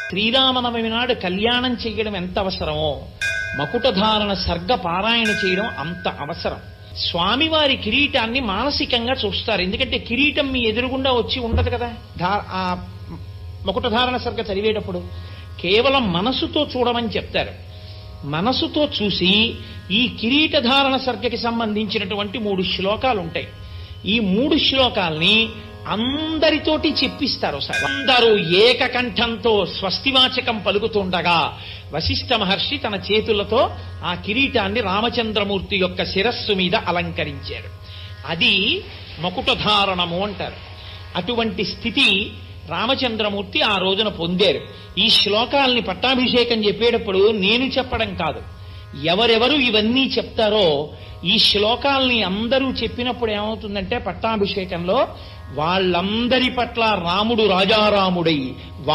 శ్రీరామనవమి నాడు కళ్యాణం చేయడం ఎంత అవసరమో మకుటధారణ సర్గ పారాయణ చేయడం అంత అవసరం. స్వామివారి కిరీటాన్ని మానసికంగా చూస్తారు. ఎందుకంటే కిరీటం మీ ఎదురుగుండా వచ్చి ఉండదు కదా. ఆ మకుటధారణ సర్గ చదివేటప్పుడు కేవలం మనసుతో చూడమని చెప్తారు. మనసుతో చూసి ఈ కిరీటధారణ సర్గకి సంబంధించినటువంటి 3 శ్లోకాలు ఉంటాయి. ఈ 3 శ్లోకాల్ని అందరితోటి చెప్పిస్తారు. అందరూ ఏకకంఠంతో స్వస్తివాచకం పలుకుతుండగా వశిష్ఠ మహర్షి తన చేతులతో ఆ కిరీటాన్ని రామచంద్రమూర్తి యొక్క శిరస్సు మీద అలంకరించారు. అది మకుటధారణము అంటారు. అటువంటి స్థితి రామచంద్రమూర్తి ఆ రోజున పొందారు. ఈ శ్లోకాల్ని పట్టాభిషేకం చెప్పేటప్పుడు నేను చెప్పడం కాదు, ఎవరెవరు ఇవన్నీ చెప్తారో ఈ శ్లోకాల్ని అందరూ చెప్పినప్పుడు ఏమవుతుందంటే పట్టాభిషేకంలో వాళ్ళందరి పట్ల రాముడు రాజారాముడై